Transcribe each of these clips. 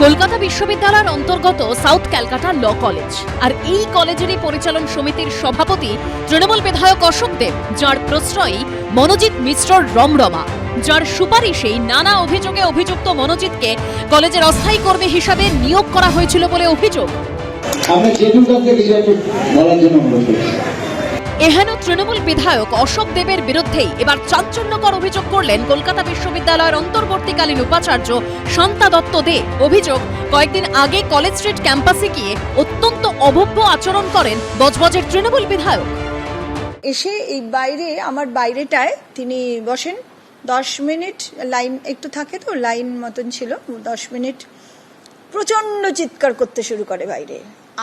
কলকাতা বিশ্ববিদ্যালয়ের অন্তর্গত south Calcutta law college, আর এই কলেজেরই পরিচালন সমিতির সভাপতি তৃণমূল বিধায়ক অশোক দেব, যার প্রশ্রয়ী মনোজিৎ মিশ্রর রমরমা, যার সুপারিশেই নানা অভিযোগে অভিযুক্ত মনোজিৎকে কলেজের অস্থায়ী কর্মী হিসাবে নিয়োগ করা হয়েছিল বলে অভিযোগ। এহেন তৃণমূল বিধায়ক অশোক দেবের বিরুদ্ধেই এবার চাঞ্চল্যকর অভিযোগ করলেন কলকাতা বিশ্ববিদ্যালয়ের অন্তর্বর্তীকালীন উপাচার্য শান্তা দত্ত দে। অভিযোগ, কয়েকদিন আগে কলেজ স্ট্রিট ক্যাম্পাসে গিয়ে অত্যন্ত অভব্য আচরণ করেন বজবজের তৃণমূল বিধায়ক। এসে এই বাইরে আমার বাইরেটায় তিনি বসেন 10 মিনিট, লাইন একটু থাকে তো লাইন মতন ছিল, 10 মিনিট প্রচন্ড চিৎকার করতে শুরু করে বাইরে।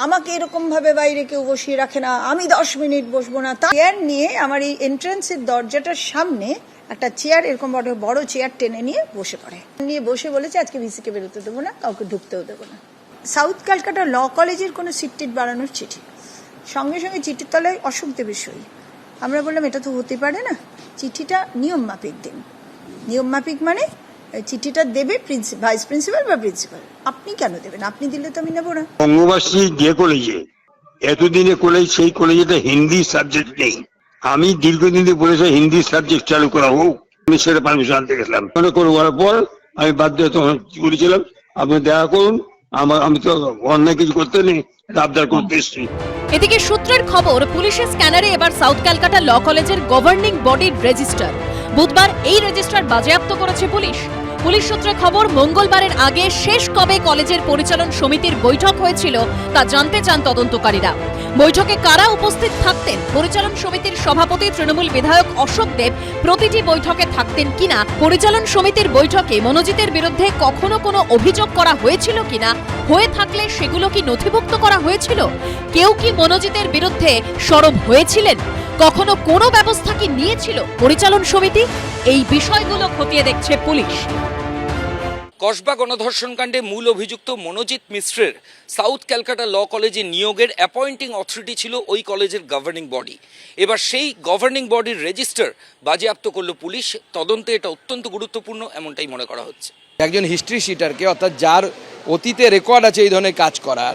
আমাকে এরকম ভাবে বাইরে কেউ বসিয়ে রাখে না, আমি 10 মিনিট বসবো না। চেয়ার নিয়ে আমার এই এন্ট্রান্সের দরজাটার সামনে একটা চেয়ার, এরকম বড় চেয়ার টেনে নিয়ে বসে পড়ে, নিয়ে বসে বলেছে আজকে ভিসিকে বেরোতে দেবো না, কাউকে ঢুকতেও দেবো না। সাউথ ক্যালকাটা ল কলেজের কোনো সিট টিট বাড়ানোর চিঠি, সঙ্গে সঙ্গে চিঠির তলায় অশোক দেবের সই। আমরা বললাম এটা তো হতে পারে না, চিঠিটা নিয়ম মাফিক দিন। নিয়ম মাফিক মানে চিঠিটা দেবে ভাইস প্রিন্সিপাল বা প্রিন্সিপাল, আপনি কেন দেবেন? আপনি দিলে তো আমি নেবো না। বঙ্গবাসী যে কলেজে এতদিনে কলেজ, সেই কলেজে হিন্দি সাবজেক্ট নেই। আমি দীর্ঘদিন বলেছি হিন্দি সাবজেক্ট চালু করা হোক, আমি সেটা পারমিশন আনতে গেছিলাম। মনে করার পর আমি বাধ্য তখন করেছিলাম আপনি দেখা করুন, আমি তো অন্যায় কিছু করতে নেই, আবদার করতে এসেছি। এদিকে সূত্রের খবর, পুলিশের স্ক্যানারে এবার সাউথ ক্যালকাটা ল কলেজের গভর্নিং বডির রেজিস্টার। বুধবার এই রেজিস্টার বাজেয়াপ্ত করেছে পুলিশ। পুলিশ সূত্রে খবর, মঙ্গলবারের আগে শেষ কবে কলেজের পরিচালন সমিতির বৈঠক হয়েছিল তা জানতে চান তদন্তকারীরা। বৈঠকে কারা উপস্থিত থাকতেন, পরিচালন সমিতির সভাপতি তৃণমূল বিধায়ক অশোক দেব প্রতিটি বৈঠকে থাকতেন কিনা, পরিচালন সমিতির বৈঠকে মনোজিতের বিরুদ্ধে কখনো কোনো অভিযোগ করা হয়েছিল কিনা, হয়ে থাকলে সেগুলো কি নথিভুক্ত করা হয়েছিল, কেউ কি মনোজিতের বিরুদ্ধে সরব হয়েছিলেন, কখনো কোনো ব্যবস্থা কি নিয়েছিল পরিচালন সমিতি, এই বিষয়গুলো খতিয়ে দেখছে পুলিশ। কসবা গণধর্ষণ কাণ্ডে মূল অভিযুক্ত মনোজিৎ মিশ্রের সাউথ ক্যালকাটা ল কলেজে নিয়োগের অ্যাপয়েন্টিং অথরিটি ছিল ওই কলেজের গভর্নিং বডি। এবার সেই গভর্নিং বডির রেজিস্টার বাজেয়াপ্ত করল পুলিশ। তদন্তে এটা অত্যন্ত গুরুত্বপূর্ণ এমনটাই মনে করা হচ্ছে। একজন হিস্ট্রি শিটারকে, অর্থাৎ যার অতীতে রেকর্ড আছে এই ধরনের কাজ করার,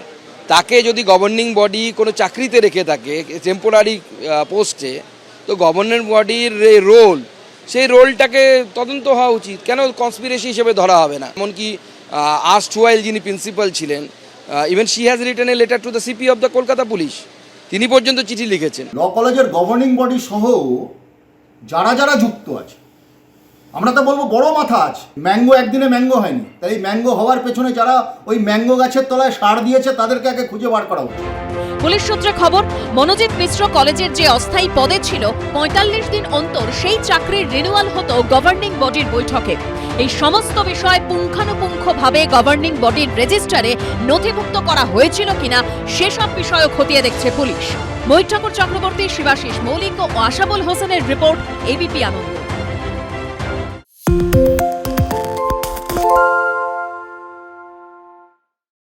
তাকে যদি গভর্নিং বডি কোনো চাকরিতে রেখে থাকে টেম্পোরারি পোস্টে, তো গভর্নিং বডির রোল, সেই রোলটাকে তদন্ত হওয়া উচিত। কেন কনস্পিরেসি হিসেবে ধরা হবে না? এমনকি আর্স্টওয়াইল যিনি প্রিন্সিপাল ছিলেন, even she has written a letter to the CP of the Kolkata police, তিনি পর্যন্ত চিঠি লিখেছেন। ল কলেজের গভর্নিং বডি সহ যারা যারা যুক্ত আছে, আমরা তো বলবো বড় মাথা আছে। ম্যাঙ্গো একদিনে ম্যাঙ্গো হয়নি, তাই এই ম্যাঙ্গো হওয়ার পেছনে যারা ওই ম্যাঙ্গো গাছের তলায় সার দিয়েছে তাদেরকে আগে খুঁজে বার করা উচিত। পুলিশ সূত্রে খবর, মনোজিৎ মিশ্র কলেজের যে অস্থায়ী পদে ছিল 45 দিন অন্তর সেই চাকরির রিনিউয়াল হতো গভর্নিং বডির বৈঠকে। এই সমস্ত বিষয় পুঙ্খানুপুঙ্খভাবে গভর্নিং বডির রেজিস্টারে নথিভুক্ত করা হয়েছিল কিনা সেসব বিষয় খতিয়ে দেখছে পুলিশ। মৈত্রকর চক্রবর্তী, শিবাশিস মৌলিক ও আশাবুল হোসেনের রিপোর্ট, এবিপি আনন্দ।